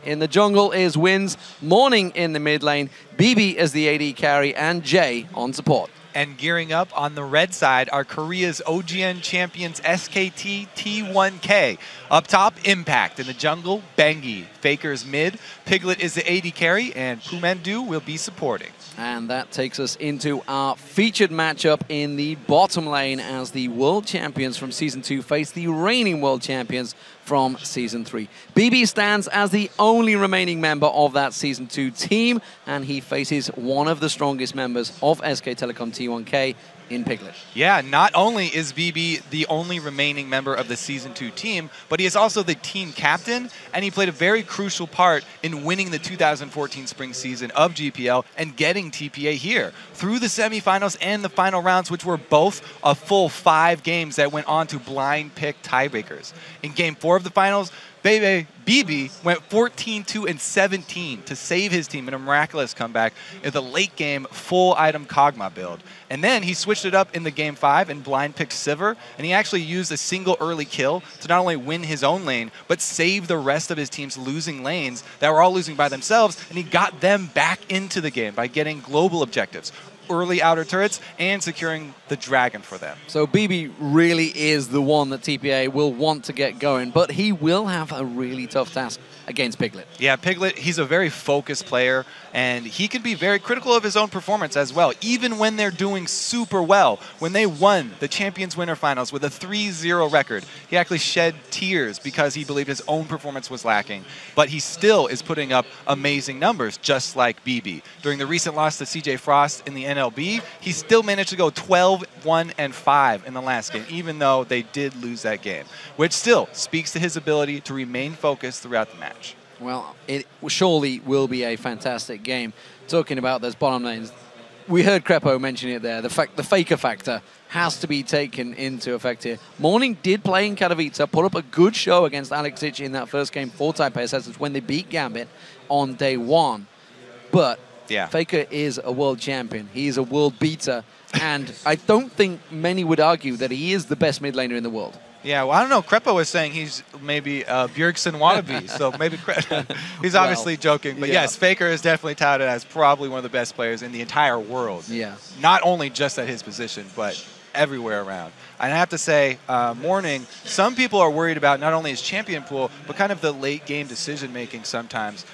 In the jungle is Wins, Morning in the mid lane, BB as the AD carry, and Jay on support. And gearing up on the red side are Korea's OGN champions SKT T1K. Up top, Impact. In the jungle, Bengi. Faker's mid. Piglet is the AD carry, and Pumandu will be supporting. And that takes us into our featured matchup in the bottom lane as the world champions from Season 2 face the reigning world champions from Season 3. BB stands as the only remaining member of that Season 2 team, and he faces one of the strongest members of SK Telecom T1K in Piglet. Yeah, not only is BB the only remaining member of the Season 2 team, but he is also the team captain, and he played a very crucial part in winning the 2014 spring season of GPL and getting TPA here through the semifinals and the final rounds, which were both a full 5 games that went on to blind pick tiebreakers. In Game 4 of the finals, BB went 14-2-17 to save his team in a miraculous comeback in the late game full item Kog'Maw build. And then he switched it up in the Game 5 and blind picked Sivir, and he actually used a single early kill to not only win his own lane, but save the rest of his team's losing lanes that were all losing by themselves, and he got them back into the game by getting global objectives, early outer turrets, and securing the dragon for them. So BB really is the one that TPA will want to get going, but he will have a really tough task against Piglet. Yeah, Piglet, he's a very focused player, and he can be very critical of his own performance as well, even when they're doing super well. When they won the Champions Winter Finals with a 3-0 record, he actually shed tears because he believed his own performance was lacking, but he still is putting up amazing numbers, just like BB. During the recent loss to CJ Frost in the NLB, he still managed to go 12-1-5 in the last game, even though they did lose that game, which still speaks to his ability to remain focused throughout the match. Well, it surely will be a fantastic game. Talking about those bottom lanes, we heard Crepo mention it there. The faker factor has to be taken into effect here. Morning did play in Katowice, put up a good show against Alexic in that first game for Taipei Assassins when they beat Gambit on day 1. But yeah, Faker is a world champion. He is a world beater. And I don't think many would argue that he is the best mid laner in the world. Yeah, well, I don't know. Crepo was saying he's maybe Bjergsen wannabe, so maybe he's obviously joking. But yes, Faker is definitely touted as probably one of the best players in the entire world. Yeah. Not only just at his position, but everywhere around. And I have to say, Morning, some people are worried about not only his champion pool, but kind of the late game decision making sometimes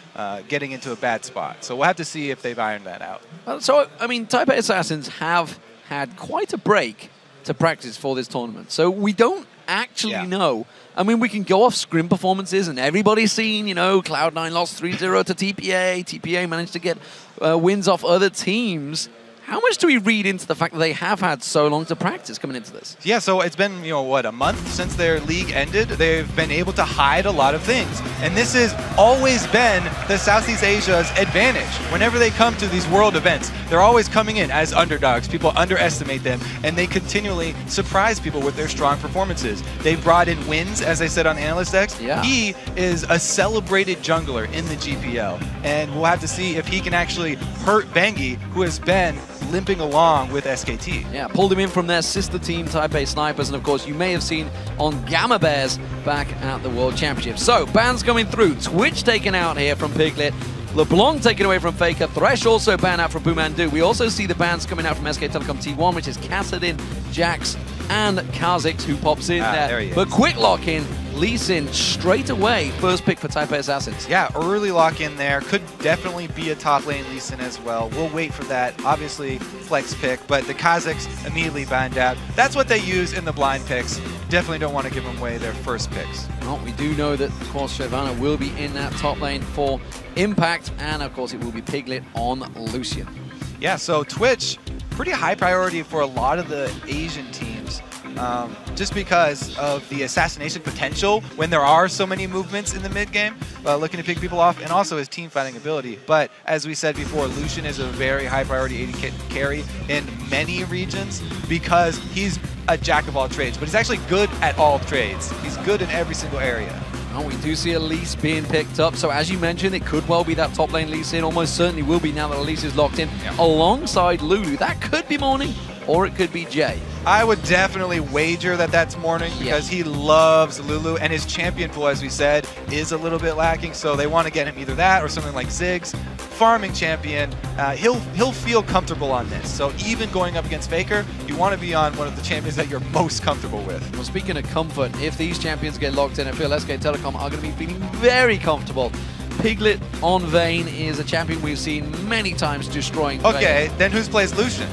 getting into a bad spot. So we'll have to see if they've ironed that out. So, I mean, Taipei Assassins have had quite a break to practice for this tournament. So we don't actually know. I mean, we can go off scrim performances, and everybody's seen, you know, Cloud9 lost 3-0 to TPA. TPA managed to get wins off other teams. How much do we read into the fact that they have had so long to practice coming into this? Yeah, so it's been, you know, what, a month since their league ended. They've been able to hide a lot of things. And this has always been the Southeast Asia's advantage. Whenever they come to these world events, they're always coming in as underdogs. People underestimate them, and they continually surprise people with their strong performances. They've brought in Wins, as I said on Analyst X. Yeah. He is a celebrated jungler in the GPL, and we'll have to see if he can actually hurt Bengi, who has been limping along with SKT. Yeah, pulled him in from their sister team, Taipei Snipers, and of course you may have seen on Gamma Bears back at the World Championship. So, bans coming through. Twitch taken out here from Piglet. LeBlanc taken away from Faker. Thresh also banned out from Pumandu. We also see the bans coming out from SK Telecom T1, which is Kassadin, Jax, and Kha'Zix, who pops in there. He is. But quick lock-in, Lee Sin straight away, first pick for Taipei Assassins. Yeah, early lock-in there. Could definitely be a top lane Lee Sin as well. We'll wait for that. Obviously, flex pick, but the Kha'Zix immediately banned out. That's what they use in the blind picks. Definitely don't want to give them away their first picks. Well, we do know that, of course, Shyvana will be in that top lane for Impact, and of course it will be Piglet on Lucian. Yeah, so Twitch, pretty high priority for a lot of the Asian teams. Just because of the assassination potential when there are so many movements in the mid game, looking to pick people off, and also his team fighting ability. But as we said before, Lucian is a very high priority AD carry in many regions because he's a jack of all trades, but he's actually good at all trades. He's good in every single area. Oh, we do see Elise being picked up, so as you mentioned, it could well be that top lane Lee Sin. Almost certainly will be now that Elise is locked in alongside Lulu. That could be Morning. or it could be Jay. I would definitely wager that that's Morning because he loves Lulu, and his champion pool, as we said, is a little bit lacking. So they want to get him either that or something like Ziggs. Farming champion, he'll feel comfortable on this. So even going up against Faker, you want to be on one of the champions that you're most comfortable with. Well, speaking of comfort, if these champions get locked in, I feel SK Telecom are going to be feeling very comfortable. Piglet on Vayne is a champion we've seen many times destroying Vayne. Okay, then who plays Lucian?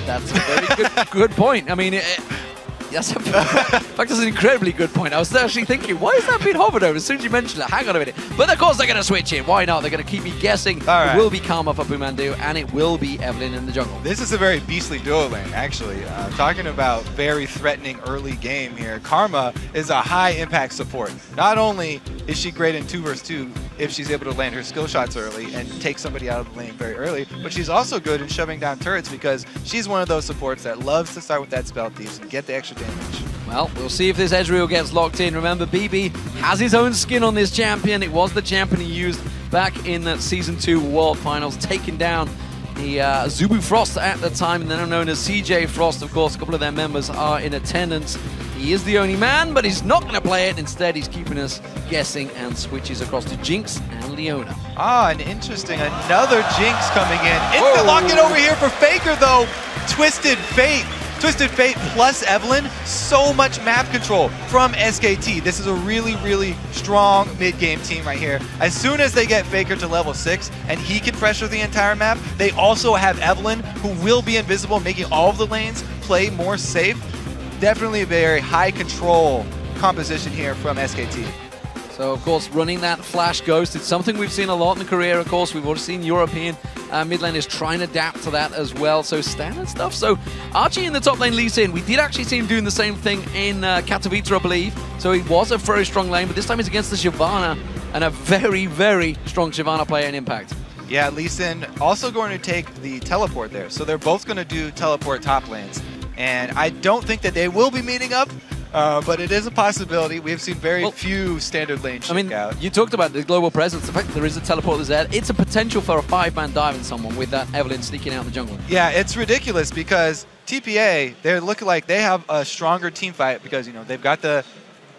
That's a very good point. I mean, yes, in fact, that's an incredibly good point. I was actually thinking, why is that being hovered over? As soon as you mentioned it, hang on a minute. But of course they're going to switch in. Why not? They're going to keep me guessing. It will be Karma for Bumandu, and it will be Evelyn in the jungle. This is a very beastly duo lane, actually. Talking about very threatening early game here, Karma is a high-impact support. Not only is she great in 2 versus 2 if she's able to land her skill shots early and take somebody out of the lane very early, but she's also good in shoving down turrets because she's one of those supports that loves to start with that spell thieves and get the extra damage. Well, we'll see if this Ezreal gets locked in. Remember, BB has his own skin on this champion. It was the champion he used back in the Season 2 World Finals, taking down the Zubu Frost at the time, and then known as CJ Frost. Of course, a couple of their members are in attendance. He is the only man, but he's not going to play it. Instead, he's keeping us guessing and switches across to Jinx and Leona. Ah, and interesting. Another Jinx coming in. Instant lock it over here for Faker, though. Twisted Fate. Twisted Fate plus Evelyn, so much map control from SKT. This is a really, really strong mid-game team right here. As soon as they get Faker to level 6 and he can pressure the entire map, they also have Evelyn, who will be invisible, making all of the lanes play more safe. Definitely a very high control composition here from SKT. So, of course, running that Flash Ghost, it's something we've seen a lot in the career, of course. We've already seen European mid lane is trying to adapt to that as well. So, standard stuff. So, Archie in the top lane leads in. We did actually see him doing the same thing in Katowice, I believe. So, he was a very strong lane, but this time he's against the Shyvana, and a very, very strong Shyvana player in Impact. Yeah, Lee Sin also going to take the teleport there. So, they're both going to do teleport top lanes. And I don't think that they will be meeting up. But it is a possibility. We have seen very few standard lanes shake out. You talked about the global presence. The fact that there is a teleport there, it's a potential for a 5-man dive in someone with that Evelyn sneaking out in the jungle. Yeah, it's ridiculous because TPA, they're looking like they have a stronger team fight because, you know, they've got the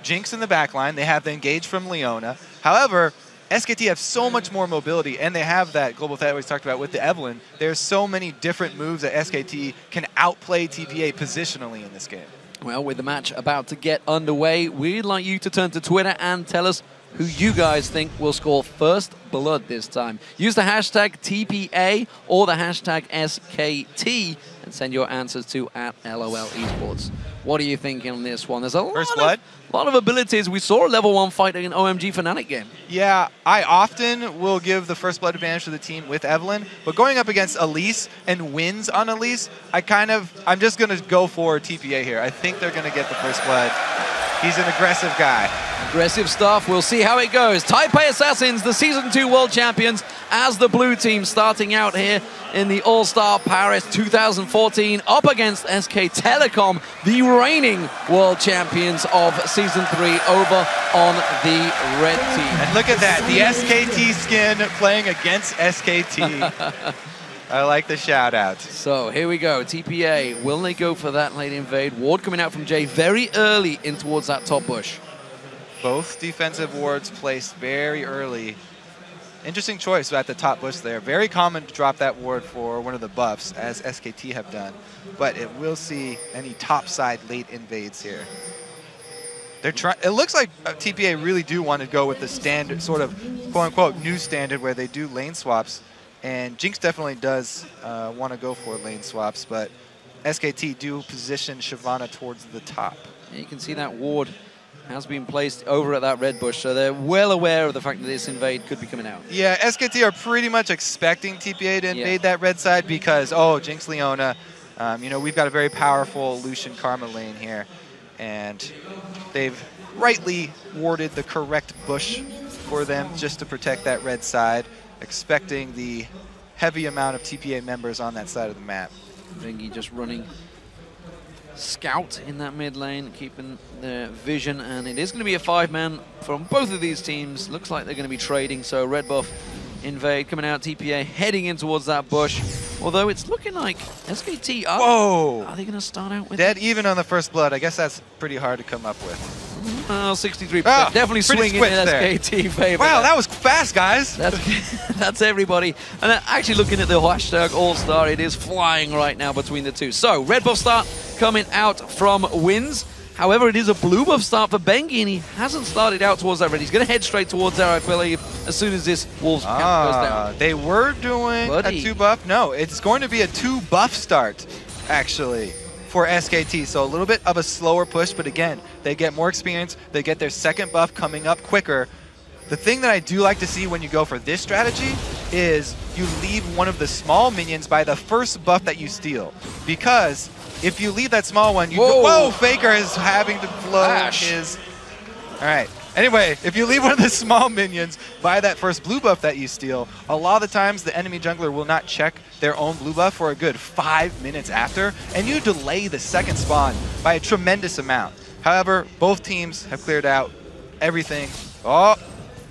Jinx in the backline. They have the engage from Leona. However, SKT have so much more mobility, and they have that global threat we talked about with the Evelyn. There's so many different moves that SKT can outplay TPA positionally in this game. Well, with the match about to get underway, we'd like you to turn to Twitter and tell us who you guys think will score first blood this time. Use the hashtag TPA or the hashtag SKT and send your answers to @LOLesports. What are you thinking on this one? There's a lot of abilities. We saw a level 1 fight in an OMG Fnatic game. Yeah, I often will give the first blood advantage to the team with Evelyn, but going up against Elise and wins on Elise, I'm just going to go for TPA here. I think they're going to get the first blood. He's an aggressive guy. Aggressive stuff. We'll see how it goes. Taipei Assassins, the Season 2 World Champions, as the blue team starting out here in the All-Star Paris 2014, up against SK Telecom, the reigning World Champions of Season 3, over on the red team. And look at that, the SKT skin playing against SKT. I like the shout out. So here we go. TPA, will they go for that late invade? Ward coming out from Jay very early in towards that top bush. Both defensive wards placed very early. Interesting choice at the top bush there. Very common to drop that ward for one of the buffs, as SKT have done. But it will see any topside late invades here. It looks like TPA really do want to go with the standard, sort of quote-unquote new standard, where they do lane swaps. And Jinx definitely does want to go for lane swaps, but SKT do position Shyvana towards the top. Yeah, you can see that ward has been placed over at that red bush, so they're well aware of the fact that this invade could be coming out. Yeah, SKT are pretty much expecting TPA to invade that red side because, oh, Jinx Leona, you know, we've got a very powerful Lucian Karma lane here, and they've rightly warded the correct bush for them just to protect that red side, expecting the heavy amount of TPA members on that side of the map. Vingy just running scout in that mid lane, keeping their vision, and it is going to be a 5-man from both of these teams. Looks like they're going to be trading, so red buff invade coming out, TPA heading in towards that bush. Although it's looking like SKT are. Whoa! Are they going to start out with Dead even on the first blood. I guess that's pretty hard to come up with. 63%. Oh, definitely swinging in SKT favor. Wow, that was fast, guys. That's everybody. And actually looking at the hashtag All-Star, it is flying right now between the two. So, red buff start coming out from Wins. However, it is a blue buff start for Bengi, and he hasn't started out towards that red. He's going to head straight towards there, I believe, as soon as this Wolves count goes down. They were doing a 2-buff. No, it's going to be a 2-buff start, actually, for SKT. So a little bit of a slower push, but again, they get more experience. They get their second buff coming up quicker. The thing that I do like to see when you go for this strategy is you leave one of the small minions by the first buff that you steal. Because if you leave that small one, you whoa, Faker is having to blow his... All right. Anyway, if you leave one of the small minions by that first blue buff that you steal, a lot of the times the enemy jungler will not check their own blue buff for a good 5 minutes after, and you delay the second spawn by a tremendous amount. However, both teams have cleared out everything. Oh,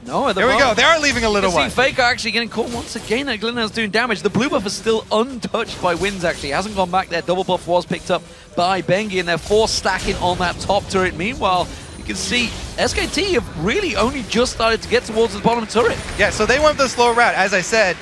no, there we go. They are leaving a little one. See Faker actually getting caught once again. Glenna's doing damage. The blue buff is still untouched by Wins, actually. It hasn't gone back there. Double buff was picked up by Bengi, and they're force stacking on that top turret. Meanwhile, you can see SKT have really only just started to get towards the bottom turret. Yeah, so they went the slow route. As I said,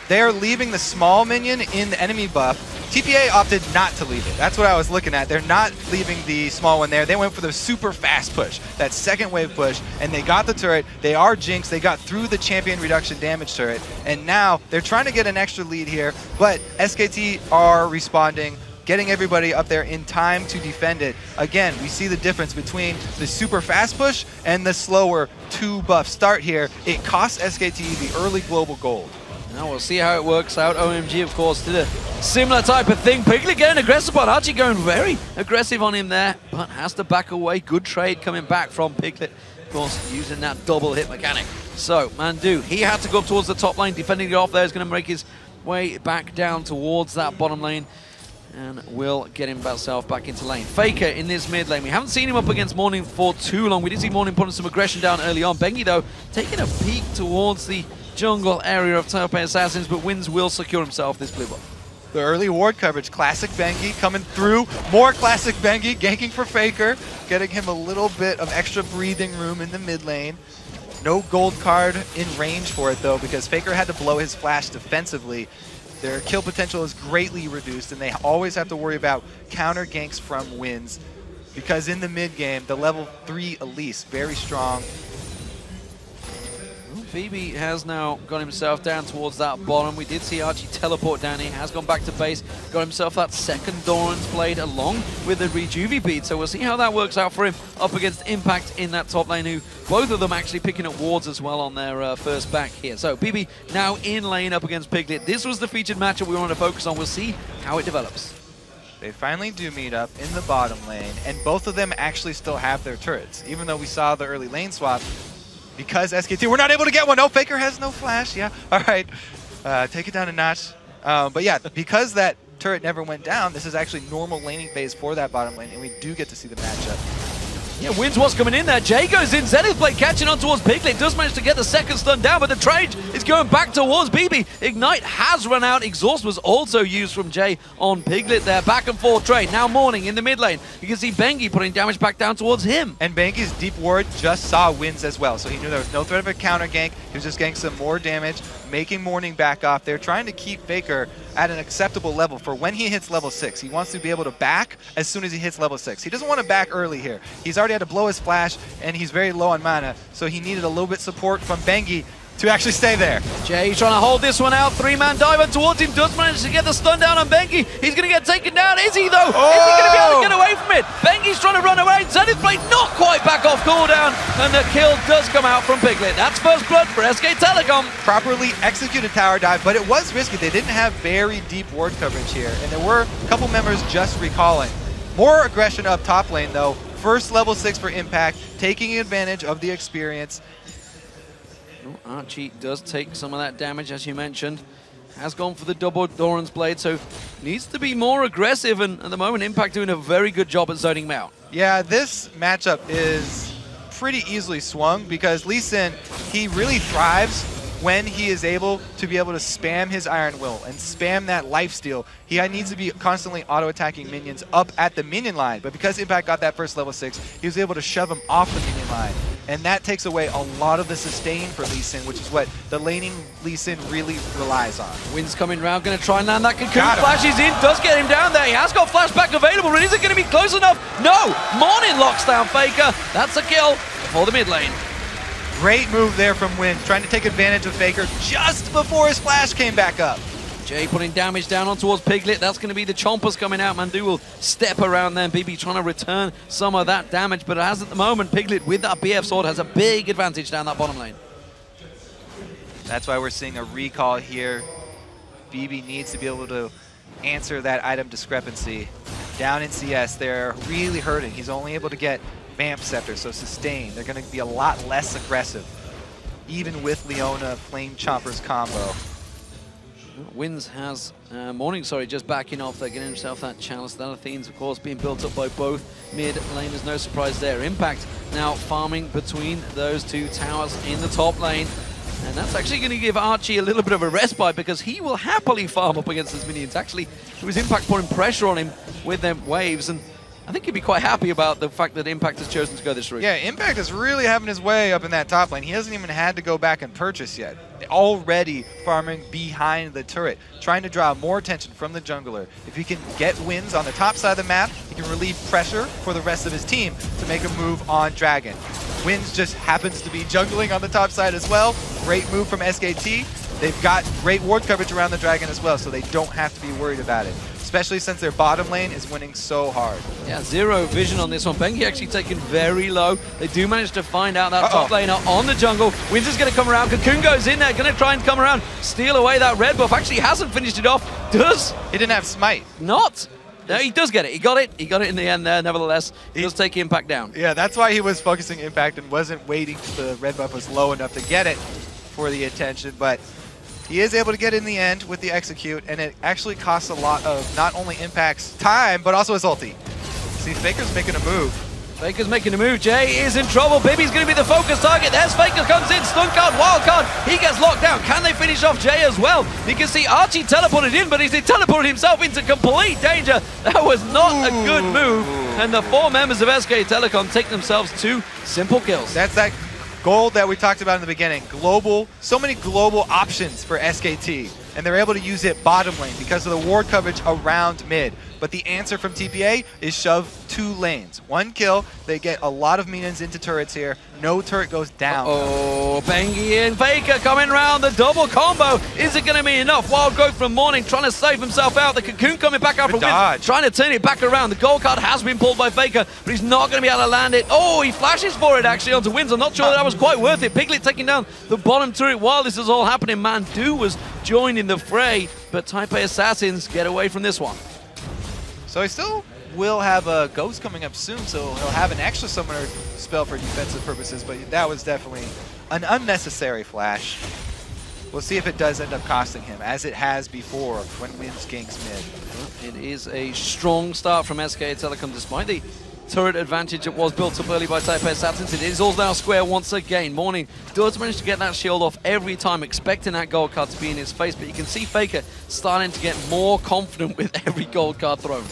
they are leaving the small minion in the enemy buff. TPA opted not to leave it. That's what I was looking at. They're not leaving the small one there. They went for the super fast push, that second wave push, and they got the turret. They are jinxed. They got through the champion reduction damage turret, and now they're trying to get an extra lead here, but SKT are responding, getting everybody up there in time to defend it. Again, we see the difference between the super fast push and the slower 2-buff start here. It costs SKT the early global gold. Now we'll see how it works out. OMG, of course, did a similar type of thing. Piglet getting aggressive, but Archie going very aggressive on him there, but has to back away. Good trade coming back from Piglet, of course, using that double hit mechanic. So, Mandu, he had to go up towards the top lane. Defending it off there is going to make his way back down towards that bottom lane, and will get himself back into lane. Faker in this mid lane. We haven't seen him up against Morning for too long. We did see Morning putting some aggression down early on. Bengi, though, taking a peek towards the jungle area of Taipei Assassins, but Wins will secure himself this blue buff. The early ward coverage, classic Bengi coming through. More classic Bengi, ganking for Faker, getting him a little bit of extra breathing room in the mid lane. No gold card in range for it, though, because Faker had to blow his flash defensively. Their kill potential is greatly reduced, and they always have to worry about counter ganks from Wins, because in the mid game, the level 3 Elise, very strong. BB has now got himself down towards that bottom. We did see Archie teleport down. He has gone back to base, got himself that second Doran's Blade along with the Rejuve bead. So we'll see how that works out for him up against Impact in that top lane, who both of them actually picking up wards as well on their first back here. So BB now in lane up against Piglet. This was the featured matchup we wanted to focus on. We'll see how it develops. They finally do meet up in the bottom lane, and both of them actually still have their turrets, even though we saw the early lane swap. Because SKT, we're not able to get one. Oh, Faker has no flash. Yeah, all right. Take it down a notch. But yeah, because that turret never went down, this is actually normal laning phase for that bottom lane, and we do get to see the matchup. Yeah, Wins was coming in there. Jay goes in. Zenith Blade catching on towards Piglet. Does manage to get the second stun down, but the trade is going back towards BB. Ignite has run out. Exhaust was also used from Jay on Piglet there. Back and forth trade. Now Morning in the mid lane. You can see Bengi putting damage back down towards him. And Bengi's deep ward just saw Wins as well, so he knew there was no threat of a counter gank. He was just getting some more damage, making Morning back off. They're trying to keep Faker at an acceptable level for when he hits level 6. He wants to be able to back as soon as he hits level 6. He doesn't want to back early here. He's already had to blow his flash, and he's very low on mana, so he needed a little bit support from Bengi to actually stay there. Jay trying to hold this one out. 3-man diver towards him. Does manage to get the stun down on Bengi. He's going to get taken down. Is he, though? Oh! Is he going to be able to get away from it? Bengi's trying to run away. Zenith Blade not quite back off cooldown, and the kill does come out from Piglet. That's first blood for SK Telecom. Properly executed tower dive, but it was risky. They didn't have very deep ward coverage here, and there were a couple members just recalling. More aggression up top lane, though. First level 6 for Impact, taking advantage of the experience. Archie does take some of that damage, as you mentioned. Has gone for the double Doran's Blade, so needs to be more aggressive, and at the moment Impact doing a very good job at zoning him out. Yeah, this matchup is pretty easily swung because Lee Sin, he really thrives when he is able to be able to spam his Iron Will and spam that lifesteal, he needs to be constantly auto-attacking minions up at the minion line. But because Impact got that first level 6, he was able to shove him off the minion line. And that takes away a lot of the sustain for Lee Sin, which is what the laning Lee Sin really relies on. Wind's coming round, going to try and land that cocoon. Flashes in, does get him down there. He has got flashback available, but is it going to be close enough? No! Morning locks down Faker. That's a kill for the mid lane. Great move there from Wind, trying to take advantage of Faker just before his flash came back up. Jay putting damage down on towards Piglet. That's going to be the chompers coming out. Mandu will step around there. BB trying to return some of that damage. But as at the moment, Piglet with that BF sword has a big advantage down that bottom lane. That's why we're seeing a recall here. BB needs to be able to answer that item discrepancy. Down in CS, they're really hurting. He's only able to get Vamp Scepter, so sustain. They're going to be a lot less aggressive, even with Leona Flame Chomper's combo. Wins has Morning, just backing off there, getting himself that chalice. That Athene's, of course, being built up by both mid laners. No surprise there. Impact now farming between those two towers in the top lane. And that's actually going to give Archie a little bit of a respite because he will happily farm up against his minions. Actually, it was Impact putting pressure on him with them waves, and I think he'd be quite happy about the fact that Impact has chosen to go this route. Yeah, Impact is really having his way up in that top lane. He hasn't even had to go back and purchase yet. Already farming behind the turret, trying to draw more attention from the jungler. If he can get wins on the top side of the map, he can relieve pressure for the rest of his team to make a move on Dragon. Wins just happens to be jungling on the top side as well. Great move from SKT. They've got great ward coverage around the Dragon as well, so they don't have to be worried about it, especially since their bottom lane is winning so hard. Yeah, zero vision on this one. Bengi actually taken very low. They do manage to find out that top laner on the jungle. Winds is going to come around. Cocoon goes in there, going to try and come around, steal away that red buff. Actually hasn't finished it off. Does? He didn't have smite. Not. No, he does get it. He got it. He got it in the end there. Nevertheless, he does take Impact down. Yeah, that's why he was focusing Impact and wasn't waiting till the red buff was low enough to get it for the attention. But he is able to get it in the end with the execute, and it actually costs a lot of not only Impact's time, but also his ulti. See, Faker's making a move. Faker's making a move. Jay is in trouble. Bibi's going to be the focus target. There's Faker, comes in, stun card, wild card. He gets locked down. Can they finish off Jay as well? You can see Archie teleported in, but he's teleported himself into complete danger. That was not a good move. And the 4 members of SK Telecom take themselves 2 simple kills. That's that gold that we talked about in the beginning. Global, so many global options for SKT. And they're able to use it bottom lane because of the ward coverage around mid. But the answer from TPA is shove 2 lanes. 1 kill, they get a lot of minions into turrets here. No turret goes down. Oh, Bengi and Faker coming round. The double combo. Is it going to be enough? Wild growth from Morning, trying to save himself out. The Cocoon coming back out from Wind, trying to turn it back around. The gold card has been pulled by Faker, but he's not going to be able to land it. Oh, he flashes for it actually onto Winds. I'm not sure that was quite worth it. Piglet taking down the bottom turret while this is all happening. Mandu was joining the fray, but Taipei Assassins get away from this one. So he still will have a Ghost coming up soon, so he'll have an extra summoner spell for defensive purposes, but that was definitely an unnecessary flash. We'll see if it does end up costing him, as it has before when Winds ganks mid. It is a strong start from SK Telecom, despite the turret advantage that was built up early by Taipei Assassins. It is all now square once again. Morning does manage to get that shield off every time, expecting that gold card to be in his face, but you can see Faker starting to get more confident with every gold card thrown.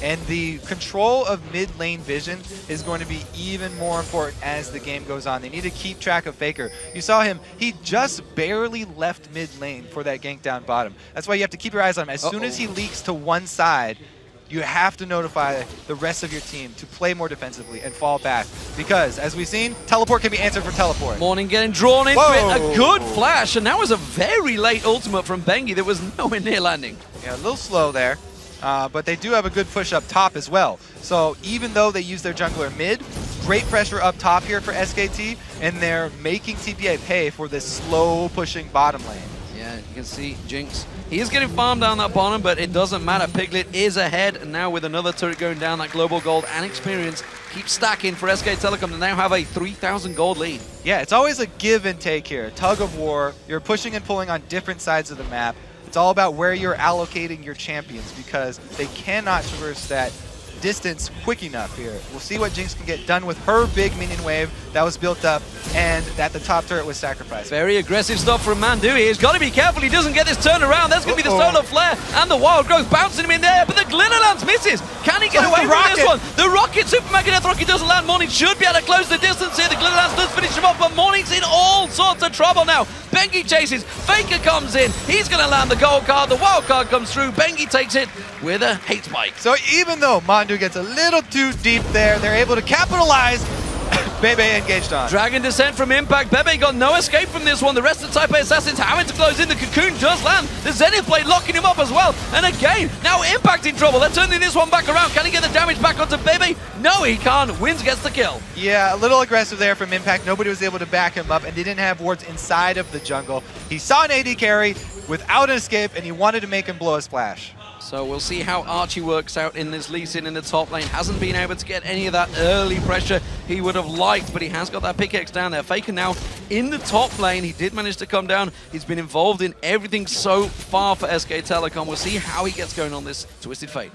And the control of mid lane vision is going to be even more important as the game goes on. They need to keep track of Faker. You saw him, he just barely left mid lane for that gank down bottom. That's why you have to keep your eyes on him. As soon as he leaks to one side, you have to notify the rest of your team to play more defensively and fall back. Because, as we've seen, teleport can be answered for teleport. Morning getting drawn into it. A good flash, and that was a very late ultimate from Bengi that was nowhere near landing. Yeah, a little slow there. But they do have a good push up top as well. So even though they use their jungler mid, great pressure up top here for SKT, and they're making TPA pay for this slow pushing bottom lane. Yeah, you can see Jinx. He is getting farmed down that bottom, but it doesn't matter. Piglet is ahead, and now with another turret going down, that global gold and experience keeps stacking for SK Telecom to now have a 3,000 gold lead. Yeah, it's always a give and take here, tug of war. You're pushing and pulling on different sides of the map. It's all about where you're allocating your champions because they cannot traverse that distance quick enough here. We'll see what Jinx can get done with her big minion wave that was built up and that the top turret was sacrificed. Very aggressive stuff from Mandu here. He's got to be careful he doesn't get this turned around. There's going to be the solar flare and the wild growth bouncing him in there, but the glitter lance misses. Can he get away from this one? The rocket super mega death rocket doesn't land. Morning should be able to close the distance here. The glitter lance does finish him off, but Morning's in all sorts of trouble now. Bengi chases. Faker comes in. He's going to land the gold card. The wild card comes through. Bengi takes it with a hate spike. So even though Mandu gets a little too deep there, they're able to capitalize. Bebe engaged on. Dragon Descent from Impact. Bebe got no escape from this one. The rest of the Taipei Assassins having to close in. The Cocoon does land. The Zenith Blade locking him up as well. And again, now Impact in trouble. They're turning this one back around. Can he get the damage back onto Bebe? No, he can't. Wins gets the kill. Yeah, a little aggressive there from Impact. Nobody was able to back him up and didn't have wards inside of the jungle. He saw an AD carry without an escape, and he wanted to make him blow a splash. So we'll see how Archie works out in this Lee Sin in the top lane. Hasn't been able to get any of that early pressure he would have liked, but he has got that pickaxe down there. Faker now in the top lane. He did manage to come down. He's been involved in everything so far for SK Telecom. We'll see how he gets going on this Twisted Fate.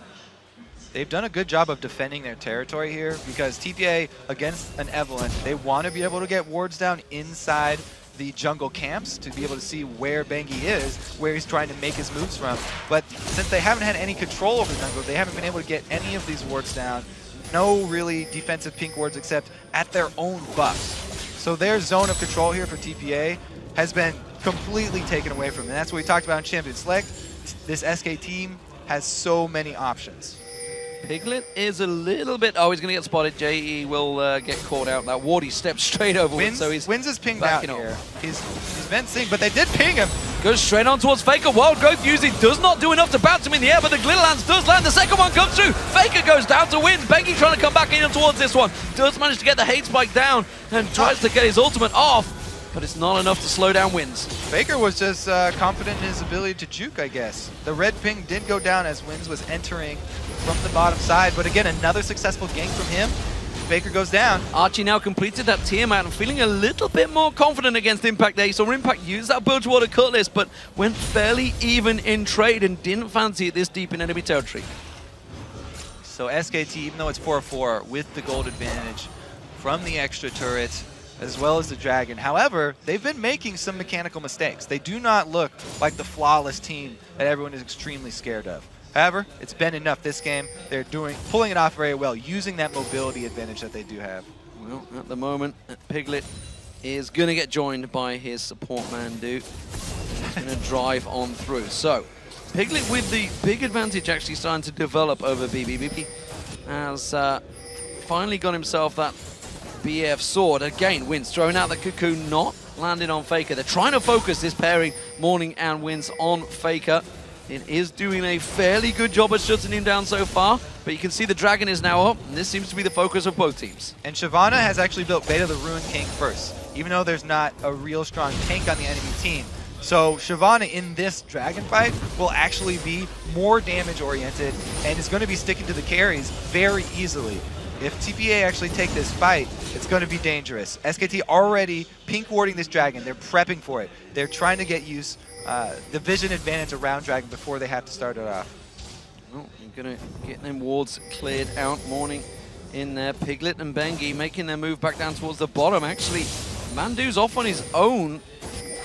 They've done a good job of defending their territory here because TPA against an Evelyn, they want to be able to get wards down inside the jungle camps to be able to see where Bengi is, where he's trying to make his moves from. But since they haven't had any control over the jungle, they haven't been able to get any of these wards down. No really defensive pink wards except at their own buffs. So their zone of control here for TPA has been completely taken away from them. And that's what we talked about in Champion Select. This SK team has so many options. Piglet is a little bit... Oh, he's going to get spotted. JE will get caught out. That ward, he stepped straight over it, so he's... Wins is pinged out here. He's been seeing, but they did ping him. Goes straight on towards Faker. Wild Growth using does not do enough to bounce him in the air, but the Glitter Lance does land. The second one comes through. Faker goes down to win. Bengi trying to come back in towards this one. Does manage to get the hate spike down and tries to get his ultimate off, but it's not enough to slow down Wins. Faker was just confident in his ability to juke, I guess. The red ping did go down as Wins was entering from the bottom side, but again, another successful gank from him. Faker goes down. Archie now completed that Tiamat and feeling a little bit more confident against Impact there. So Impact used that Bilgewater Cutlass, but went fairly even in trade and didn't fancy it this deep in enemy territory. So SKT, even though it's 4-4 with the gold advantage from the extra turret, as well as the Dragon. However, they've been making some mechanical mistakes. They do not look like the flawless team that everyone is extremely scared of. However, it's been enough this game. They're pulling it off very well, using that mobility advantage that they do have. Well, at the moment, Piglet is going to get joined by his support Mandu. He's going to drive on through. So, Piglet with the big advantage actually starting to develop over BB. BB has finally got himself that BF sword. Again, Wins throwing out the Cocoon, not landing on Faker. They're trying to focus this pairing, Morning and Wins, on Faker. It is doing a fairly good job of shutting him down so far, but you can see the Dragon is now up, and this seems to be the focus of both teams. And Shyvana has actually built Beta the Ruin King first, even though there's not a real strong tank on the enemy team. So Shyvana in this Dragon fight will actually be more damage oriented and is going to be sticking to the carries very easily. If TPA actually take this fight, it's going to be dangerous. SKT already pink warding this Dragon. They're prepping for it. They're trying to get use the vision advantage around Dragon before they have to start it off. Oh, you're going to get them wards cleared out. Morning in there. Piglet and Bengi making their move back down towards the bottom. Actually, Mandu's off on his own.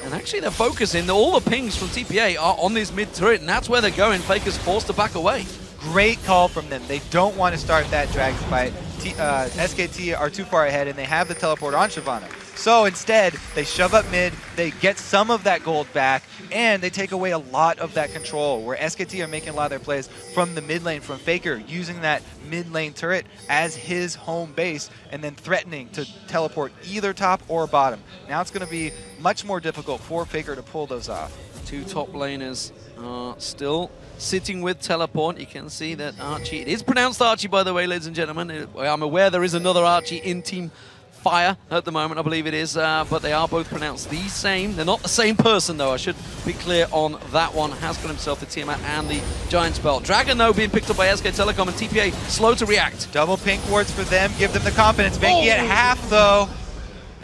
And actually they're focusing. All the pings from TPA are on this mid turret, and that's where they're going. Faker's forced to back away. Great call from them. They don't want to start that Dragon fight. SKT are too far ahead, and they have the teleport on Shyvana. So instead, they shove up mid, they get some of that gold back, and they take away a lot of that control, where SKT are making a lot of their plays from the mid lane, from Faker, using that mid lane turret as his home base, and then threatening to teleport either top or bottom. Now it's going to be much more difficult for Faker to pull those off. Two top laners are still sitting with teleport. You can see that Archie, it is pronounced Archie, by the way, ladies and gentlemen. I'm aware there is another Archie in Team Fire at the moment, I believe it is, but they are both pronounced the same. They're not the same person, though. I should be clear on that one. Has got himself the Tiamat and the Giant's Belt. Dragon, though, being picked up by SK Telecom, and TPA slow to react. Double pink wards for them, give them the confidence. Bengi at half, though.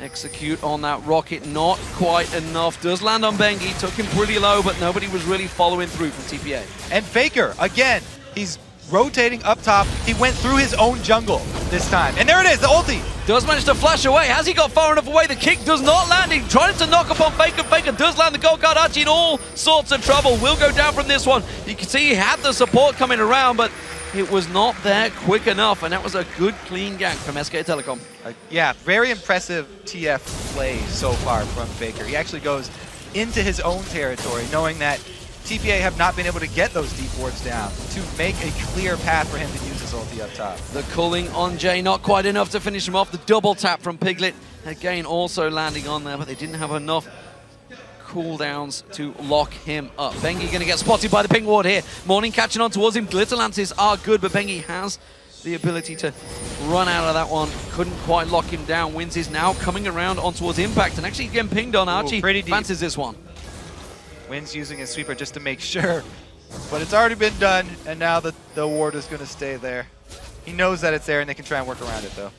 Execute on that rocket, not quite enough. Does land on Bengi, took him pretty low, but nobody was really following through from TPA. And Faker, again, he's rotating up top. He went through his own jungle this time. And there it is, the ulti. Does manage to flash away. Has he got far enough away? The kick does not land. He tries to knock upon Faker. Faker does land the gold card. Archie in all sorts of trouble. Will go down from this one. You can see he had the support coming around, but it was not there quick enough, and that was a good, clean gank from SK Telecom. Yeah, very impressive TF play so far from Faker. He actually goes into his own territory, knowing that TPA have not been able to get those deep wards down to make a clear path for him to use his ulti up top. The culling on Jay, not quite enough to finish him off. The double tap from Piglet, again also landing on there, but they didn't have enough cooldowns to lock him up. Bengi going to get spotted by the ping ward here. Morning catching on towards him. Glitter lances are good, but Bengi has the ability to run out of that one. Couldn't quite lock him down. Wins is now coming around on towards Impact and actually getting pinged on. Archie fancies this one. Wins using his sweeper just to make sure, but it's already been done, and now the ward is going to stay there. He knows that it's there, and they can try and work around it, though.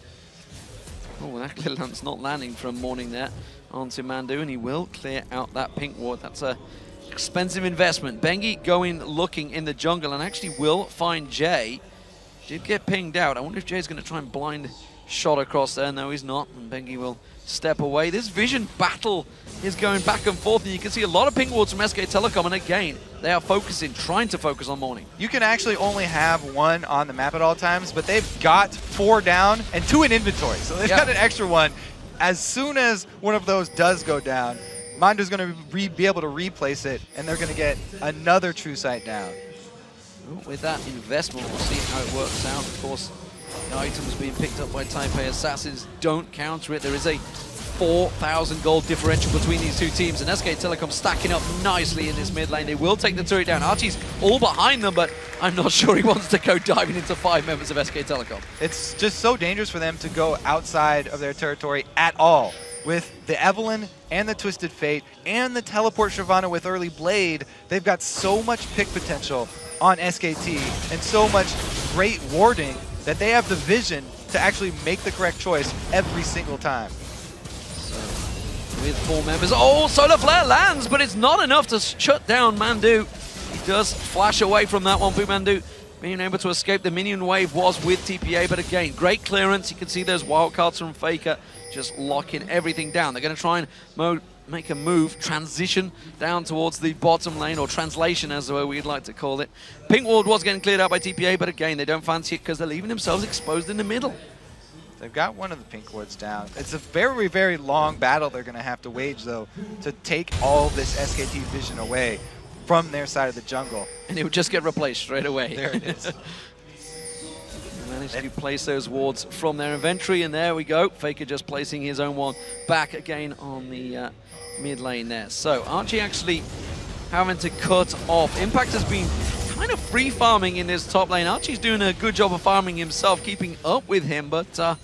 Oh, that clear lance not landing from Morning there onto Mandu, and he will clear out that pink ward. That's a expensive investment. Bengi going looking in the jungle and actually will find Jay. Did get pinged out. I wonder if Jay's going to try and blind shot across there. No, he's not, and Bengi will step away. This vision battle is going back and forth, and you can see a lot of ping wards from SK Telecom, and again, they are focusing, trying to focus on Morning. You can actually only have one on the map at all times, but they've got 4 down and 2 in inventory, so they've got an extra one. As soon as one of those does go down, Mandu's going to be able to replace it, and they're going to get another True Sight down. With that investment, we'll see how it works out. Of course, the items being picked up by Taipei Assassins don't counter it. There is a 4,000 gold differential between these two teams, and SK Telecom stacking up nicely in this mid lane. They will take the turret down. Archie's all behind them, but I'm not sure he wants to go diving into 5 members of SK Telecom. It's just so dangerous for them to go outside of their territory at all. With the Evelyn and the Twisted Fate and the Teleport Shyvana with early Blade, they've got so much pick potential on SKT and so much great warding that they have the vision to actually make the correct choice every single time. So, with 4 members, oh, Solar Flare lands, but it's not enough to shut down Mandu. He does flash away from that one. Mandu being able to escape the minion wave was with TPA, but again, great clearance. You can see those wildcards from Faker just locking everything down. They're going to try and make a move, transition down towards the bottom lane, or translation as we'd like to call it. Pink ward was getting cleared out by TPA, but again, they don't fancy it because they're leaving themselves exposed in the middle. They've got one of the pink wards down. It's a very, very long battle they're going to have to wage, though, to take all this SKT vision away from their side of the jungle. And it would just get replaced straight away. There it is. Managed to place those wards from their inventory, and there we go. Faker just placing his own one back again on the mid lane there. So Archie actually having to cut off. Impact has been kind of free farming in this top lane. Archie's doing a good job of farming himself, keeping up with him, but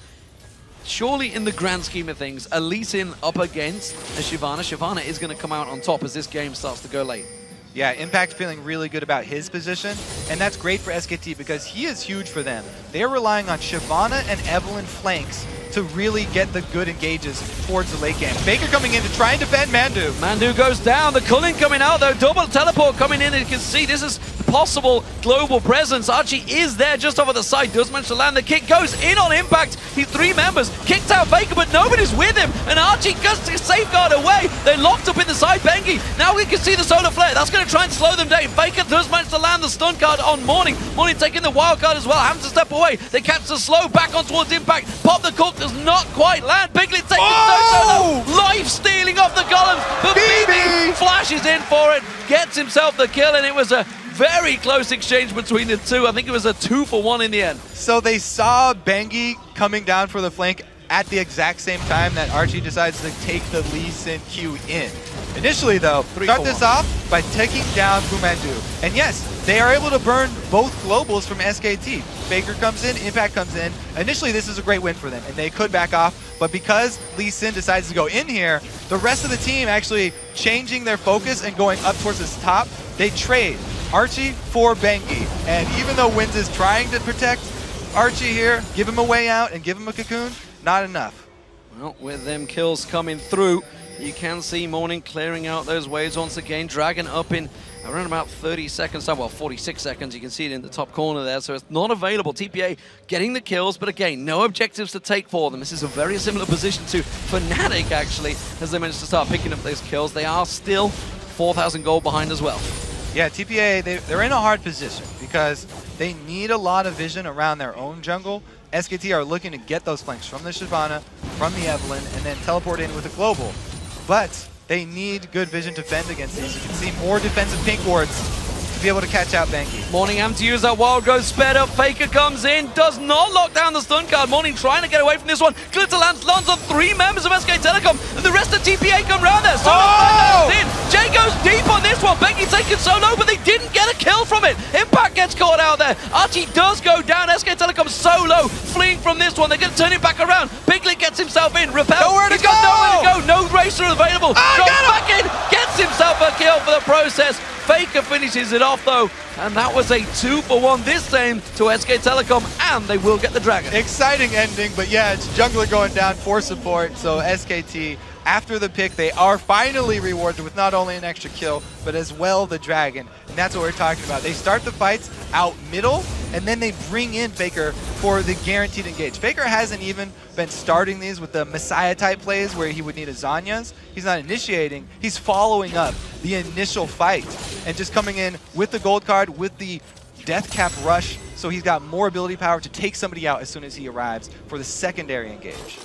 surely in the grand scheme of things, a Lee Sin up against a Shyvana. Shyvana is going to come out on top as this game starts to go late. Yeah, Impact feeling really good about his position, and that's great for SKT because he is huge for them. They're relying on Shyvana and Evelyn flanks to really get the good engages towards the late game. Faker coming in to try and defend Mandu. Mandu goes down, the culling coming out though, double teleport coming in, and you can see this is possible global presence. Archie is there just over the side, does manage to land the kick, goes in on Impact. He's 3 members, kicked out Faker, but nobody's with him, and Archie goes to safeguard away. They're locked up in the side, Bengi. Now we can see the solar flare, that's going to try and slow them down. Faker does manage to land the stun card on Morning. Morning taking the wild card as well, having to step away. They catch the slow back on towards Impact. Pop the cook does not quite land. Piglet takes it, life stealing off the golems, but BB flashes in for it, gets himself the kill, and it was a very close exchange between the two. I think it was a 2-for-1 in the end. So they saw Bengi coming down for the flank at the exact same time that Archie decides to take the Lee Sin Q in. Initially, though, start this off by taking down Fumandu. And yes, they are able to burn both globals from SKT. Faker comes in, Impact comes in. Initially, this is a great win for them, and they could back off. But because Lee Sin decides to go in here, the rest of the team actually changing their focus and going up towards this top, they trade Archie for Bengi. And even though Wins is trying to protect Archie here, give him a way out and give him a cocoon, not enough. Well, with them kills coming through, You can see Morning clearing out those waves once again. Dragon up in around about 30 seconds, well, 46 seconds. You can see it in the top corner there, so it's not available. TPA getting the kills, but again, no objectives to take for them. This is a very similar position to Fnatic, actually, as they managed to start picking up those kills. They are still 4,000 gold behind as well. Yeah, TPA, they're in a hard position because they need a lot of vision around their own jungle. SKT are looking to get those flanks from the Shyvana, from the Evelynn, and then teleport in with a global. But they need good vision to fend against these. You can see more defensive pink wards to be able to catch out Bengi. Morning having to use that wild growth sped up. Faker comes in, does not lock down the stun card. Morning trying to get away from this one. Glitter lands on 3 members of SK Telecom, and the rest of TPA come round there. Solo in. Jay goes deep on this one. Bengi taken solo, but they didn't get a kill from it. Impact gets caught out there. Archie does go down. SK Telecom solo, fleeing from this one. They're going to turn it back around. Piglet gets himself in. Repel. Nowhere to go. Nowhere to go. No racer available. Drops back in. Gets himself a kill for the process. Faker finishes it off though, and that was a 2-for-1 this time to SK Telecom, and they will get the Dragon. Exciting ending, but yeah, it's jungler going down for support, so SKT, after the pick, they are finally rewarded with not only an extra kill, but as well the Dragon, and that's what we're talking about. They start the fights out middle, and then they bring in Faker for the guaranteed engage. Faker hasn't even been starting these with the Messiah-type plays where he would need a Zhonya's. He's not initiating, he's following up the initial fight and just coming in with the gold card, with the death cap rush, so he's got more ability power to take somebody out as soon as he arrives for the secondary engage.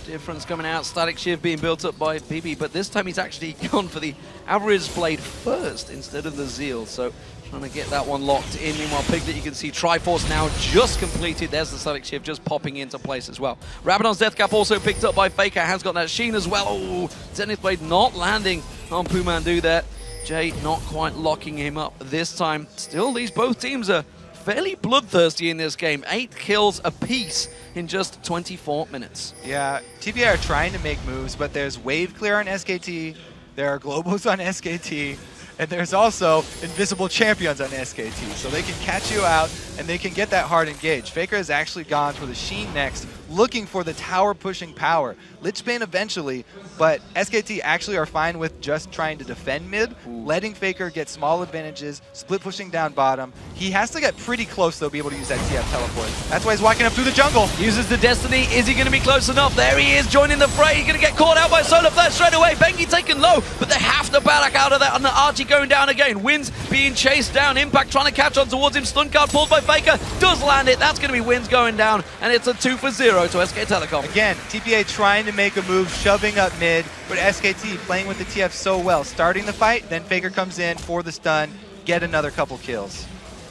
Difference coming out, Static Shiv being built up by BB, but this time he's actually gone for the Alvarez blade first instead of the Zeal, so trying to get that one locked in. Meanwhile, Piglet, you can see Triforce now just completed. There's the Static Shiv just popping into place as well. Rabadon's Death Cap also picked up by Faker, has got that Sheen as well. Oh, Zenith Blade not landing on Pumandu there. Jay not quite locking him up this time. Still, these both teams are fairly bloodthirsty in this game. 8 kills apiece in just 24 minutes. Yeah, TPA are trying to make moves, but there's wave clear on SKT, there are globals on SKT, and there's also invisible champions on SKT, so they can catch you out and they can get that hard engage. Faker has actually gone for the Sheen next, looking for the tower pushing power. Lichbane eventually, but SKT actually are fine with just trying to defend mid, letting Faker get small advantages, split pushing down bottom. He has to get pretty close though, be able to use that TF teleport. That's why he's walking up through the jungle. Uses the Destiny. Is he going to be close enough? There he is, joining the fray. He's going to get caught out by Solar Flare straight away. Bengi taken low, but they have to back out of that. And the Archie going down again. Wins being chased down. Impact trying to catch on towards him. Stun card pulled by Faker. Does land it. That's going to be Wins going down. And it's a 2-for-0 to SK Telecom. Again, TPA trying to make a move, shoving up mid, but SKT playing with the TF so well. Starting the fight, then Faker comes in for the stun, get another couple kills.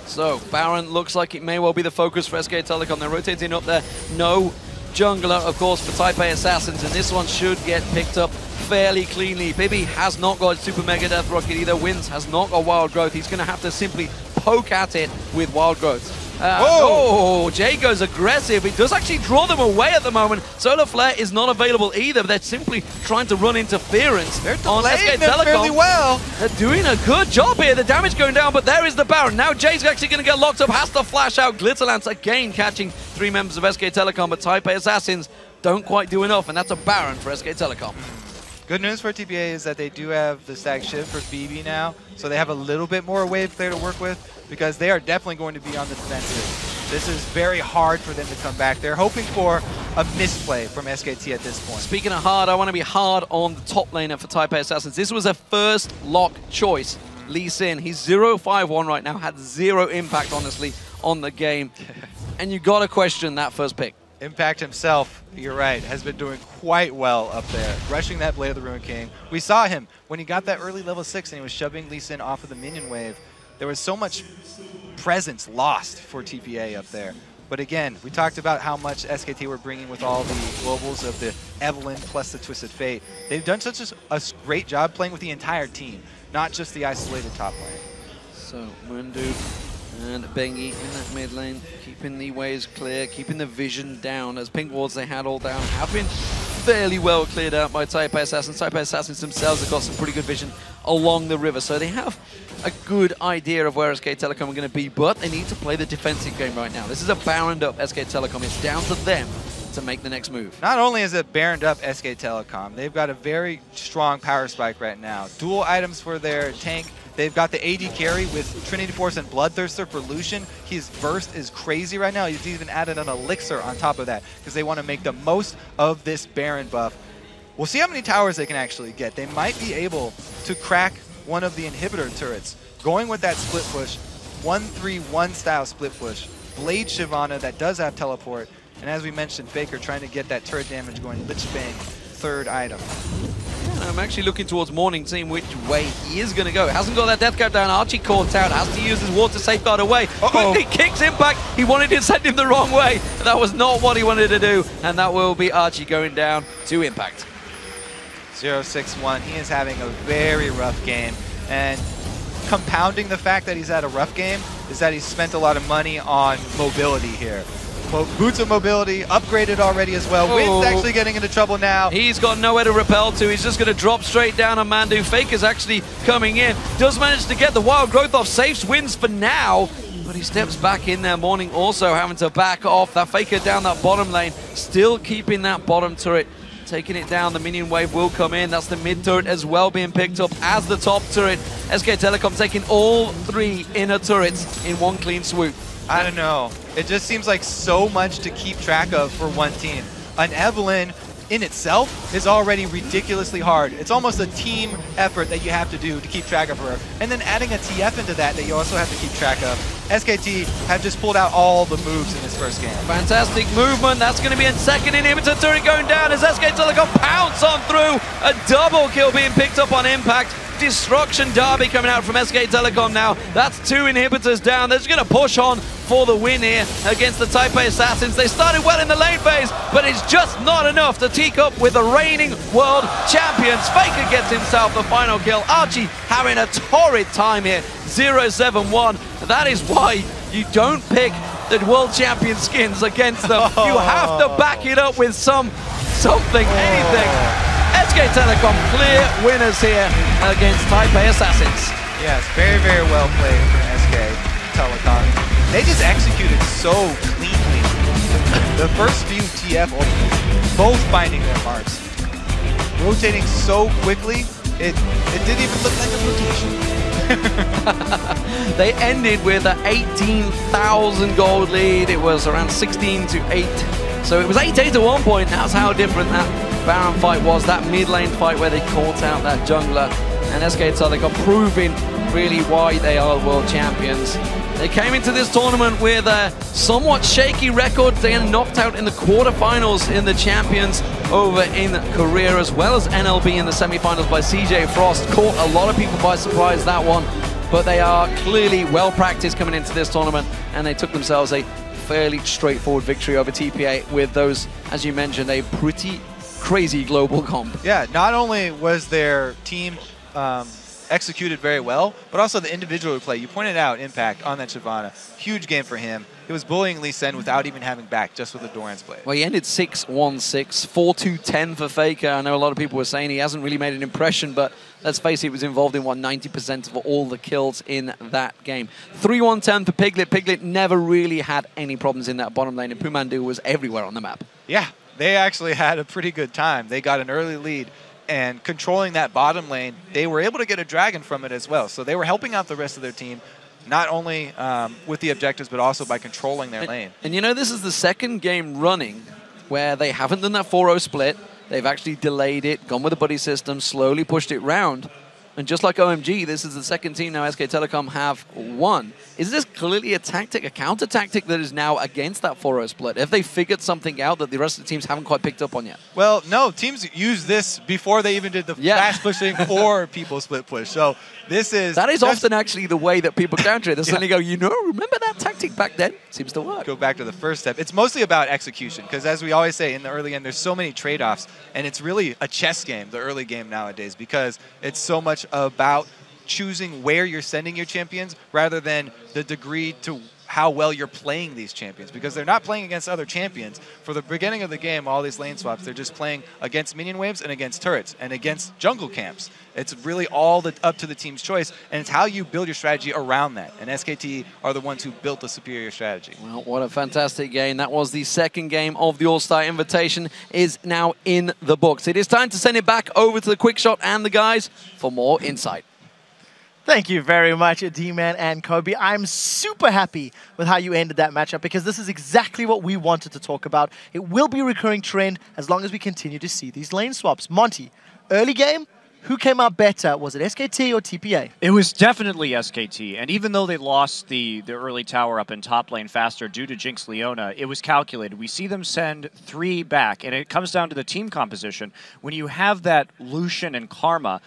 So, Baron looks like it may well be the focus for SK Telecom. They're rotating up there. No jungler, of course, for Taipei Assassins, and this one should get picked up fairly cleanly. Bibi has not got Super Mega Death Rocket either. Wins has not got Wild Growth. He's going to have to simply poke at it with Wild Growth. Oh, Jay goes aggressive. He does actually draw them away at the moment. Solar Flare is not available either. They're simply trying to run interference. They're delaying them fairly well. They're doing a good job here. The damage going down, but there is the Baron. Now Jay's actually going to get locked up. Has to flash out. Glitterlance again catching 3 members of SK Telecom, but Taipei Assassins don't quite do enough, and that's a Baron for SK Telecom. Good news for TPA is that they do have the Stag Shiv for BB now, so they have a little bit more wave clear to work with, because they are definitely going to be on the defensive. This is very hard for them to come back. They're hoping for a misplay from SKT at this point. Speaking of hard, I want to be hard on the top laner for Taipei Assassins. This was a first lock choice. Lee Sin, he's 0-5-1 right now, had 0 impact, honestly, on the game. And you got to question that first pick. Impact himself, you're right, has been doing quite well up there, rushing that Blade of the Ruined King. We saw him when he got that early level 6 and he was shoving Lee Sin off of the minion wave. There was so much presence lost for TPA up there. But again, we talked about how much SKT were bringing with all the globals of the Evelynn plus the Twisted Fate. They've done such a great job playing with the entire team, not just the isolated top lane. So, Mundu and Bengi in that mid lane, keeping the waves clear, keeping the vision down, as pink wards they had all down have been fairly well cleared out by Taipei Assassins. Taipei Assassins themselves have got some pretty good vision along the river, so they have a good idea of where SK Telecom are going to be, but they need to play the defensive game right now. This is a bound up SK Telecom. It's down to them to make the next move. Not only is it baroned up SK Telecom, they've got a very strong power spike right now. Dual items for their tank. They've got the AD carry with Trinity Force and Bloodthirster for Lucian. His burst is crazy right now. He's even added an elixir on top of that because they want to make the most of this Baron buff. We'll see how many towers they can actually get. They might be able to crack one of the inhibitor turrets. Going with that split push, 1-3-1 style split push. Blade Shyvana that does have teleport. And as we mentioned, Faker trying to get that turret damage going. Lich Bang, third item. Yeah, I'm actually looking towards Morning, seeing which way he is going to go. Hasn't got that death cap down. Archie caught out. Has to use his ward to safeguard away. Quickly kicks Impact. He wanted to send him the wrong way. That was not what he wanted to do. And that will be Archie going down to Impact. 0-6-1. He is having a very rough game. And compounding the fact that he's had a rough game is that he's spent a lot of money on mobility here. Boots of mobility, upgraded already as well. Wind's actually getting into trouble now. He's got nowhere to repel to. He's just going to drop straight down on Mandu. Faker's actually coming in. Does manage to get the wild growth off. Saves wins for now. But he steps back in there. Morning also having to back off. That Faker down that bottom lane. Still keeping that bottom turret. Taking it down. The minion wave will come in. That's the mid turret as well being picked up as the top turret. SK Telecom taking all 3 inner turrets in one clean swoop. I don't know. It just seems like so much to keep track of for one team. An Evelynn in itself is already ridiculously hard. It's almost a team effort that you have to do to keep track of her. And then adding a TF into that you also have to keep track of. SKT have just pulled out all the moves in this first game. Fantastic movement. That's going to be a second inhibitor turret going down as SK Telecom pounce on through. A double kill being picked up on Impact. Destruction Derby coming out from SK Telecom now. That's 2 inhibitors down. They're just going to push on for the win here against the Taipei Assassins. They started well in the late phase, but it's just not enough to teak up with the reigning world champions. Faker gets himself the final kill. Archie having a torrid time here. 0-7-1. That is why you don't pick the world champion skins against them. You have to back it up with something, anything. SK Telecom clear winners here against Taipei Assassins. Yes, very, very well played from SK Telecom. They just executed so cleanly. The first few TF ultimates, both finding their marks. Rotating so quickly, it didn't even look like a rotation. They ended with an 18,000 gold lead. It was around 16-8. So it was 8-8 at one point. That's how different that Baron fight was. That mid lane fight where they caught out that jungler. And SK Telecom proving really why they are world champions. They came into this tournament with a somewhat shaky record. They got knocked out in the quarterfinals in the Champions over in Korea, as well as NLB in the semifinals by CJ Frost. Caught a lot of people by surprise, that one. But they are clearly well practiced coming into this tournament, and they took themselves a fairly straightforward victory over TPA with those, as you mentioned, a pretty crazy global comp. Yeah, not only was their team executed very well, but also the individual play. You pointed out Impact on that Shyvana. Huge game for him. He was bullying Lee Sen without even having back, just with a Doran's blade. Well, he ended 6-1-6, 4-2-10 for Faker. I know a lot of people were saying he hasn't really made an impression, but let's face it, he was involved in, 90% of all the kills in that game. 3-1-10 for Piglet. Piglet never really had any problems in that bottom lane, and Pumandu was everywhere on the map. Yeah, they actually had a pretty good time. They got an early lead, and controlling that bottom lane, they were able to get a dragon from it as well. So they were helping out the rest of their team, not only with the objectives, but also by controlling their lane. And you know, this is the second game running where they haven't done that 4-0 split. They've actually delayed it, gone with the buddy system, slowly pushed it round. And just like OMG, this is the second team now SK Telecom have won. Is this clearly a tactic, a counter tactic that is now against that 4-0 split? Have they figured something out that the rest of the teams haven't quite picked up on yet? Well, no, teams used this before they even did the fast pushing or people split push. So that is often actually the way that people counter it. They suddenly go, you know, remember that tactic back then? Seems to work. Go back to the first step. It's mostly about execution, because as we always say in the early game, there's so many trade-offs, and it's really a chess game, the early game nowadays, because it's so much about choosing where you're sending your champions rather than the degree to how well you're playing these champions, because they're not playing against other champions. For the beginning of the game, all these lane swaps, they're just playing against minion waves and against turrets and against jungle camps. It's really all up to the team's choice, and it's how you build your strategy around that. And SKT are the ones who built the superior strategy. Well, what a fantastic game. That was the second game of the All-Star Invitation, is now in the books. It is time to send it back over to the Quick Shot and the guys for more insight. Thank you very much, D-Man and Kobe. I'm super happy with how you ended that matchup, because this is exactly what we wanted to talk about. It will be a recurring trend as long as we continue to see these lane swaps. Monty, early game, who came out better? Was it SKT or TPA? It was definitely SKT, and even though they lost the early tower up in top lane faster due to Jinx Leona, it was calculated. We see them send 3 back, and it comes down to the team composition. When you have that Lucian and Karma,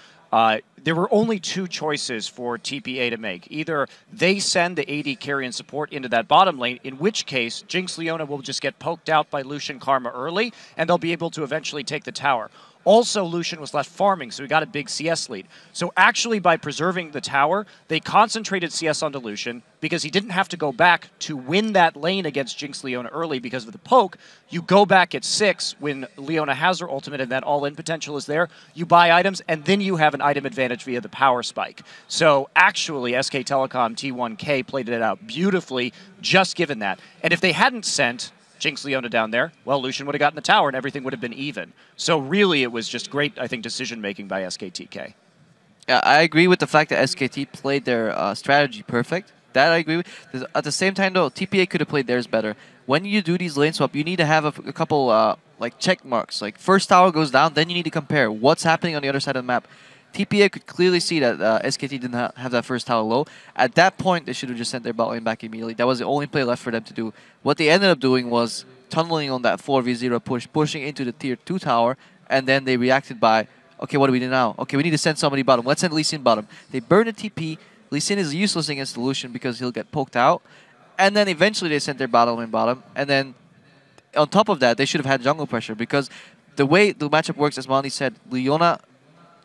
there were only 2 choices for TPA to make. Either they send the AD carry and support into that bottom lane, in which case Jinx Leona will just get poked out by Lucian Karma early, and they'll be able to eventually take the tower. Also, Lucian was left farming, so he got a big CS lead. So actually, by preserving the tower, they concentrated CS onto Lucian because he didn't have to go back to win that lane against Jinx Leona early because of the poke. You go back at 6 when Leona has her ultimate and that all-in potential is there. You buy items, and then you have an item advantage via the power spike. So actually, SK Telecom T1K played it out beautifully, just given that. And if they hadn't sent Jinx Leona down there, well, Lucian would have gotten the tower and everything would have been even. So really, it was just great, I think, decision-making by SKTK. Yeah, I agree with the fact that SKT played their strategy perfect. That I agree with. At the same time, though, TPA could have played theirs better. When you do these lane swap, you need to have a couple like check marks. Like, first tower goes down, then you need to compare what's happening on the other side of the map. TPA could clearly see that SKT didn't have that first tower low. At that point, they should have just sent their bot lane back immediately. That was the only play left for them to do. What they ended up doing was tunneling on that 4v0 push, pushing into the tier 2 tower, and then they reacted by, okay, what do we do now? Okay, we need to send somebody bottom. Let's send Lee Sin bottom. They burn the TP. Lee Sin is useless against the Lucian because he'll get poked out. And then eventually they sent their bottom lane bottom. And then on top of that, they should have had jungle pressure, because the way the matchup works, as Mani said, Leona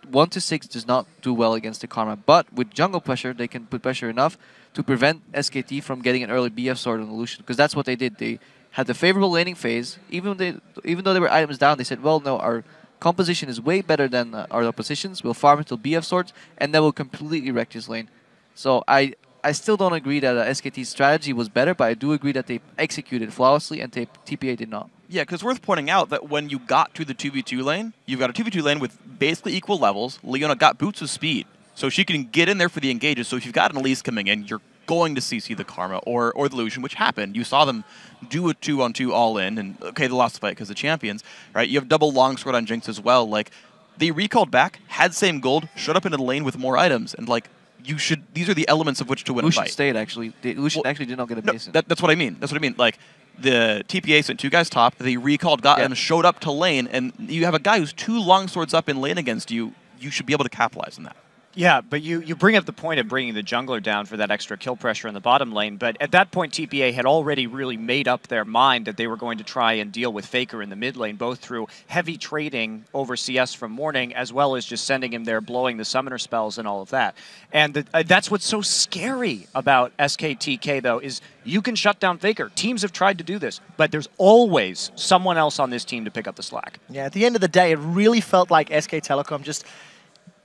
1 to 6 does not do well against the Karma, but with jungle pressure, they can put pressure enough to prevent SKT from getting an early BF sword on the Lucian, because that's what they did. They had the favorable laning phase. Even though there were items down, they said, well, no, our composition is way better than our opposition's. We'll farm until BF swords, and then we'll completely wreck this lane. So I still don't agree that SKT's strategy was better, but I do agree that they executed flawlessly, and TPA did not. Yeah, because worth pointing out that when you got to the 2v2 lane, you've got a 2v2 lane with basically equal levels. Leona got boots of speed, so she can get in there for the engages. So if you've got an Elise coming in, you're going to CC the Karma or the Lucian, which happened. You saw them do a 2-on-2 all-in, and okay, they lost the fight because of champions, right? You have double longsword on Jinx as well. Like, they recalled back, had same gold, showed up into the lane with more items, and like, these are the elements of which to win Lucian a fight. stayed, actually. Lucian actually did not get a base. That's what I mean. That's what I mean. Like, the TPA sent 2 guys top, they recalled, got him, showed up to lane, and you have a guy who's 2 longswords up in lane against you. You should be able to capitalize on that. Yeah, but you bring up the point of bringing the jungler down for that extra kill pressure in the bottom lane, but at that point TPA had already really made up their mind that they were going to try and deal with Faker in the mid lane, both through heavy trading over CS from Morning, as well as just sending him there, blowing the summoner spells and all of that. And that's what's so scary about SKTK, though, is you can shut down Faker. Teams have tried to do this, but there's always someone else on this team to pick up the slack. Yeah, at the end of the day, it really felt like SK Telecom just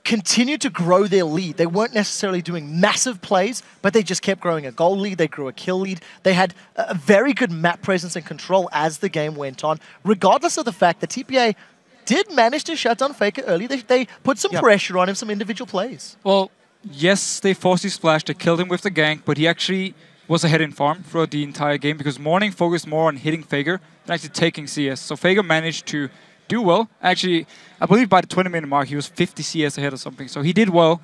continued to grow their lead. They weren't necessarily doing massive plays, but they just kept growing a goal lead. They grew a kill lead. They had a very good map presence and control as the game went on, regardless of the fact that TPA did manage to shut down Faker early. They put some pressure on him, some individual plays. Well, yes, they forced his splash. They killed him with the gank, but he actually was ahead in farm throughout the entire game because Morning focused more on hitting Faker than actually taking CS. So Faker managed to do well. Actually, I believe by the 20-minute mark, he was 50 CS ahead or something. So he did well,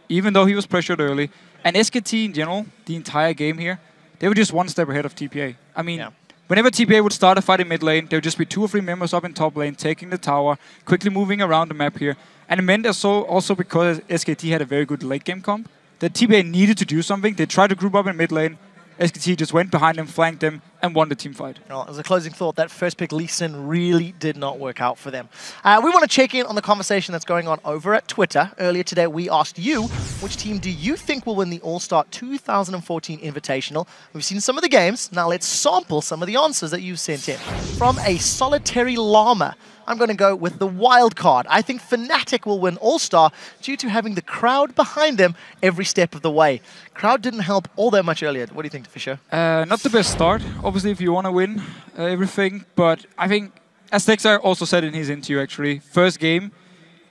even though he was pressured early. And SKT in general, the entire game here, they were just one step ahead of TPA. I mean, whenever TPA would start a fight in mid lane, there would just be 2 or 3 members up in top lane, taking the tower, quickly moving around the map here. And it meant also because SKT had a very good late game comp, that TPA needed to do something. They tried to group up in mid lane, SKT just went behind them, flanked them, and won the team fight. Well, as a closing thought, that first pick, Lee Sin, really did not work out for them. We want to check in on the conversation that's going on over at Twitter. Earlier today, we asked you, which team do you think will win the All-Star 2014 Invitational? We've seen some of the games. Now let's sample some of the answers that you've sent in. From a solitary llama, I'm going to go with the wild card. I think Fnatic will win All-Star due to having the crowd behind them every step of the way. Crowd didn't help all that much earlier. What do you think, Fisher? Not the best start, obviously, if you want to win everything. But I think, as Texar also said in his interview, actually, first game,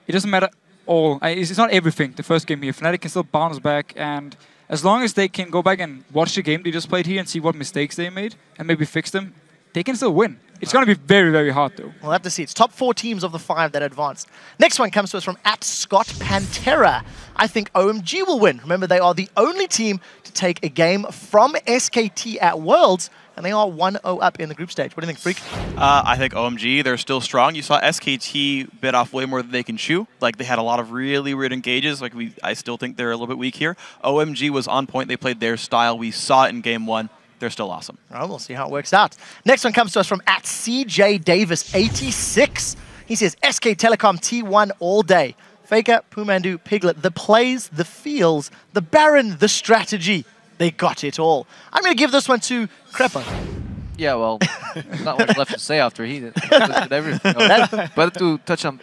it doesn't matter all. It's not everything, the first game here. Fnatic can still bounce back, and as long as they can go back and watch the game they just played here and see what mistakes they made and maybe fix them, they can still win. It's going to be very, very hard, though. We'll have to see. It's top 4 teams of the 5 that advanced. Next one comes to us from @ScottPantera. I think OMG will win. Remember, they are the only team to take a game from SKT at Worlds, and they are 1-0 up in the group stage. What do you think, Freak? I think OMG, they're still strong. You saw SKT bit off way more than they can chew. Like, they had a lot of really weird engages. Like, I still think they're a little bit weak here. OMG was on point. They played their style. We saw it in game 1. They're still awesome. All right, we'll see how it works out. Next one comes to us from @CJDavis86. He says, SK Telecom T1 all day. Faker, Pumandu, Piglet, the plays, the feels, the Baron, the strategy. They got it all. I'm going to give this one to Crepper. Yeah, well, not much left to say after he did everything. But to touch on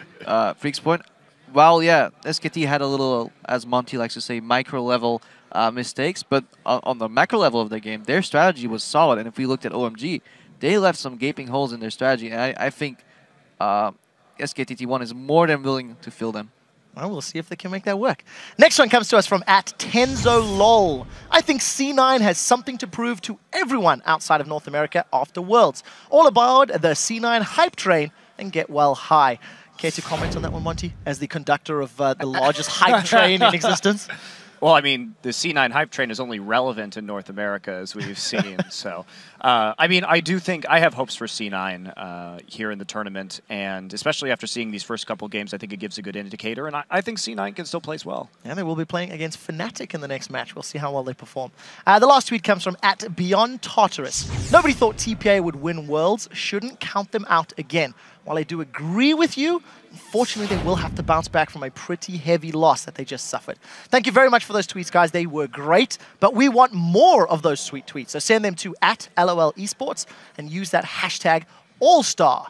Freak's point, while, yeah, SKT had a little, as Monty likes to say, micro-level mistakes, but on the macro level of the game, their strategy was solid. And if we looked at OMG, they left some gaping holes in their strategy. And I think SKT1 is more than willing to fill them. Well, we'll see if they can make that work. Next one comes to us from @TenzoLol. I think C9 has something to prove to everyone outside of North America after Worlds. All aboard the C9 hype train and get well high. Care to comment on that one, Monty, as the conductor of the largest hype train in existence? Well, I mean, the C9 hype train is only relevant in North America, as we've seen. So, I mean, I do think I have hopes for C9 here in the tournament, and especially after seeing these first couple games, I think it gives a good indicator, and I think C9 can still place well. And they will be playing against Fnatic in the next match. We'll see how well they perform. The last tweet comes from @BeyondTartarus. Nobody thought TPA would win Worlds. Shouldn't count them out again. While I do agree with you, unfortunately, they will have to bounce back from a pretty heavy loss that they just suffered. Thank you very much for those tweets, guys. They were great, but we want more of those sweet tweets. So send them to @LOLesports and use that hashtag All-Star.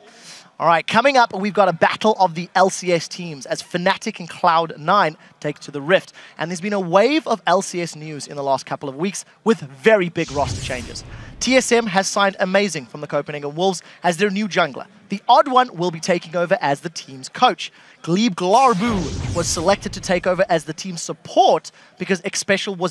All right, coming up, we've got a battle of the LCS teams as Fnatic and Cloud9 take to the Rift. And there's been a wave of LCS news in the last couple of weeks with very big roster changes. TSM has signed Amazing from the Copenhagen Wolves as their new jungler. The Odd One will be taking over as the team's coach. Glebe Glarbu was selected to take over as the team's support because Xpecial was